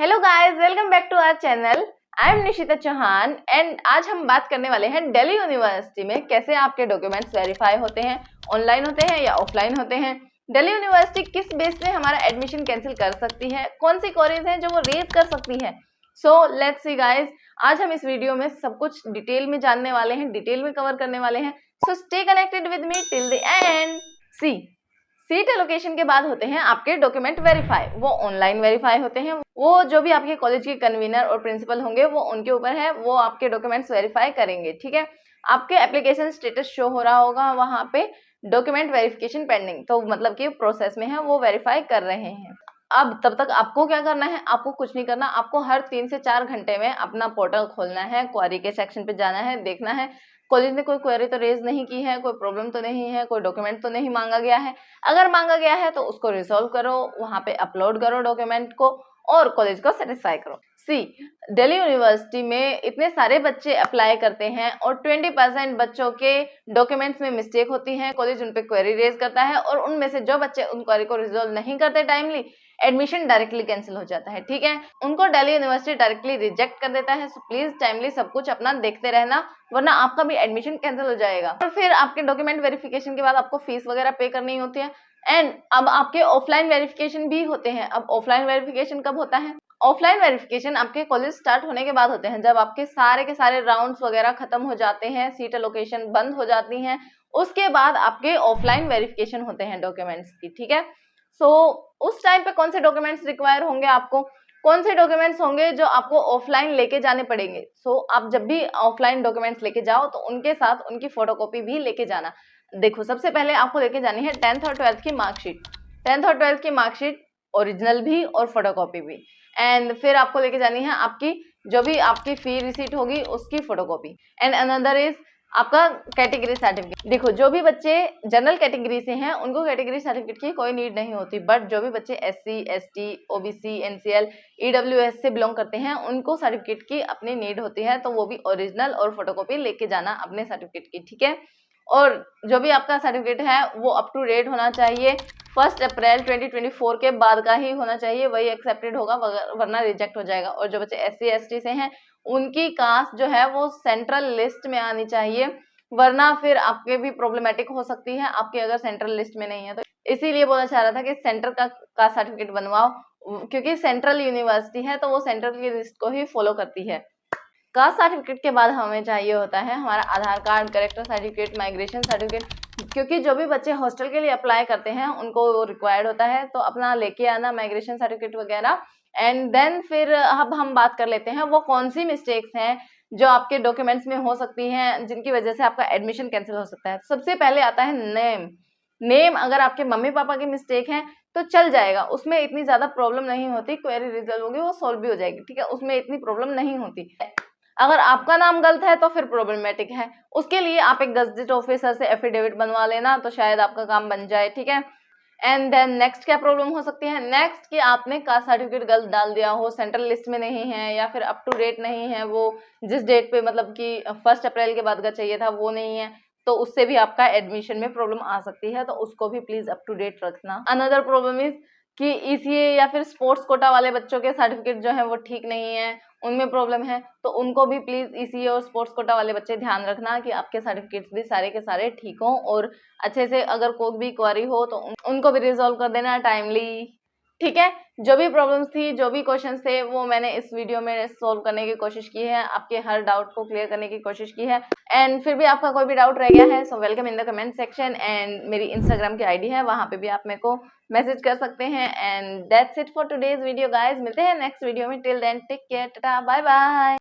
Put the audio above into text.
Hello guys, welcome back to our channel. I am Nishita Chauhan and आज हम बात करने वाले हैं दिल्ली यूनिवर्सिटी में कैसे आपके डॉक्यूमेंट्स वेरीफाई होते हैं, ऑनलाइन होते हैं या ऑफलाइन होते हैं। दिल्ली यूनिवर्सिटी किस बेस पे हमारा एडमिशन कैंसिल कर सकती है, कौन सी क्वेरीज हैं जो वो रेज कर सकती है। सो लेट्स सी गाइस, आज हम इस वीडियो में सब कुछ डिटेल में जानने वाले हैं, डिटेल में कवर करने वाले हैं। So stay connected with me till the end. Seat allocation के बाद होते हैं आपके डॉक्यूमेंट वेरीफाई। वो ऑनलाइन वेरीफाई होते हैं, वो जो भी आपके कॉलेज के कन्वीनर और प्रिंसिपल होंगे वो उनके ऊपर है, वो आपके डॉक्यूमेंट्स वेरीफाई करेंगे। ठीक है, आपके एप्लीकेशन स्टेटस शो हो रहा होगा वहां पे डॉक्यूमेंट वेरिफिकेशन पेंडिंग, तो मतलब कि प्रोसेस में है, वो वेरीफाई कर रहे हैं। अब तब तक आपको क्या करना है, आपको कुछ नहीं करना। आपको हर 3 से 4 घंटे में अपना पोर्टल खोलना है, क्वेरी के सेक्शन पे जाना है, देखना है कॉलेज ने कोई क्वेरी तो रेज नहीं की है, कोई प्रॉब्लम तो नहीं है, कोई डॉक्यूमेंट तो नहीं मांगा गया है। अगर मांगा गया है तो उसको रिजॉल्व करो, वहां पे अपलोड करो डॉक्यूमेंट को और कॉलेज को सेटिस्फाई करो। दिल्ली यूनिवर्सिटी में इतने सारे बच्चे अप्लाई करते हैं और 20% बच्चों के डॉक्यूमेंट्स में मिस्टेक होती है। कॉलेज उन पे क्वेरी रेज करता है और उनमें से जो बच्चे उन क्वेरी को रिजॉल्व नहीं करते टाइमली, एडमिशन डायरेक्टली कैंसिल हो जाता है। ठीक है, उनको दिल्ली यूनिवर्सिटी डायरेक्टली रिजेक्ट कर देता है। सो प्लीज टाइमली सब कुछ अपना देखते रहना, वरना आपका भी एडमिशन कैंसिल हो जाएगा। और फिर आपके डॉक्यूमेंट वेरिफिकेशन के बाद आपको फीस वगैरह पे करनी होती है। एंड अब आपके ऑफलाइन वेरिफिकेशन भी होते हैं। अब ऑफलाइन वेरिफिकेशन कब होता है? ऑफलाइन वेरिफिकेशन आपके कॉलेज स्टार्ट होने के बाद होते हैं, जब आपके सारे के सारे राउंड्स वगैरह खत्म हो जाते हैं, सीट एलोकेशन बंद हो जाती हैं, उसके बाद आपके ऑफलाइन वेरिफिकेशन होते हैं डॉक्यूमेंट्स की। ठीक है, सो उस टाइम पे कौन से डॉक्यूमेंट्स रिक्वायर होंगे, आपको कौन से डॉक्यूमेंट्स होंगे जो आपको ऑफलाइन लेके जाने पड़ेंगे। सो आप जब भी ऑफलाइन डॉक्यूमेंट्स लेके जाओ तो उनके साथ उनकी फोटोकॉपी भी लेके जाना। देखो, सबसे पहले आपको लेके जानी है 10th और 12th की मार्कशीट। 10th और 12th की मार्कशीट ओरिजिनल भी और फोटोकॉपी भी। एंड फिर आपको लेके जानी है आपकी जो भी आपकी फी रिसीट होगी उसकी फोटोकॉपी। एंड अनदर इज आपका कैटेगरी सर्टिफिकेट। देखो, जो भी बच्चे जनरल कैटेगरी से हैं उनको कैटेगरी सर्टिफिकेट की कोई नीड नहीं होती, बट जो भी बच्चे SC ST OBC NCL EWS से बिलोंग करते हैं उनको सर्टिफिकेट की अपनी नीड होती है, तो वो भी ओरिजिनल और फोटोकॉपी लेके जाना अपने सर्टिफिकेट की। ठीक है, और जो भी आपका सर्टिफिकेट है वो अप टू डेट होना चाहिए। 1 अप्रैल 2024 के बाद का ही होना चाहिए, वही एक्सेप्टेड होगा, वरना रिजेक्ट हो जाएगा। और जो बच्चे SC ST से हैं उनकी कास्ट जो है वो सेंट्रल लिस्ट में आनी चाहिए, वरना फिर आपके भी प्रॉब्लमेटिक हो सकती है आपकी अगर सेंट्रल लिस्ट में नहीं है तो। इसीलिए बोला चाह रहा था कि सेंटर का सर्टिफिकेट बनवाओ, क्योंकि सेंट्रल यूनिवर्सिटी है तो वो सेंट्रल की लिस्ट को ही फॉलो करती है। कास्ट सर्टिफिकेट के बाद हमें चाहिए होता है हमारा Aadhaar card, character certificate, migration certificate, क्योंकि जो भी बच्चे हॉस्टल के लिए अप्लाई करते हैं उनको रिक्वायर्ड होता है, तो अपना लेके आना माइग्रेशन सर्टिफिकेट वगैरह। एंड देन फिर अब हम बात कर लेते हैं वो कौन सी मिस्टेक्स हैं जो आपके डॉक्यूमेंट्स में हो सकती हैं जिनकी वजह से आपका एडमिशन कैंसिल हो सकता है। सबसे पहले आता है नेम। अगर आपके मम्मी पापा की मिस्टेक है तो चल जाएगा, उसमें इतनी ज्यादा प्रॉब्लम नहीं होती, क्वेरी रिजल्व होगी वो सॉल्व भी हो जाएगी। ठीक है, उसमें इतनी प्रॉब्लम नहीं होती। अगर आपका नाम गलत है तो फिर प्रॉब्लमेटिक है, उसके लिए आप एक गजेटेड ऑफिसर से एफिडेविट बनवा लेना तो शायद आपका काम बन जाए। ठीक है, एंड देन नेक्स्ट क्या प्रॉब्लम हो सकती है? नेक्स्ट कि आपने कास्ट सर्टिफिकेट गलत डाल दिया हो, सेंट्रल लिस्ट में नहीं है या फिर अप टू डेट नहीं है, वो जिस डेट पे मतलब कि 1 अप्रैल के बाद का चाहिए था वो नहीं है, तो उससे भी आपका एडमिशन में प्रॉब्लम आ सकती है, तो उसको भी प्लीज अप टू डेट रखना। अनदर प्रॉब्लम इज कि ECA या फिर स्पोर्ट्स कोटा वाले बच्चों के सर्टिफिकेट जो है वो ठीक नहीं है, उनमें प्रॉब्लम है, तो उनको भी प्लीज ECA और स्पोर्ट्स कोटा वाले बच्चे ध्यान रखना कि आपके सर्टिफिकेट्स भी सारे के सारे ठीक हों और अच्छे से अगर कोई भी क्वेरी हो तो उनको भी रिजॉल्व कर देना टाइमली। ठीक है, जो भी प्रॉब्लम्स थी, जो भी क्वेश्चंस थे, वो मैंने इस वीडियो में सॉल्व करने की कोशिश की है, आपके हर डाउट को क्लियर करने की कोशिश की है। एंड फिर भी आपका कोई भी डाउट रह गया है so welcome in the comment section. And मेरी इंस्टाग्राम की ID है, वहां पे भी आप मेरे को मैसेज कर सकते हैं। And that's it for today's video guys, मिलते हैं नेक्स्ट वीडियो में। Till then take care, tata, bye bye.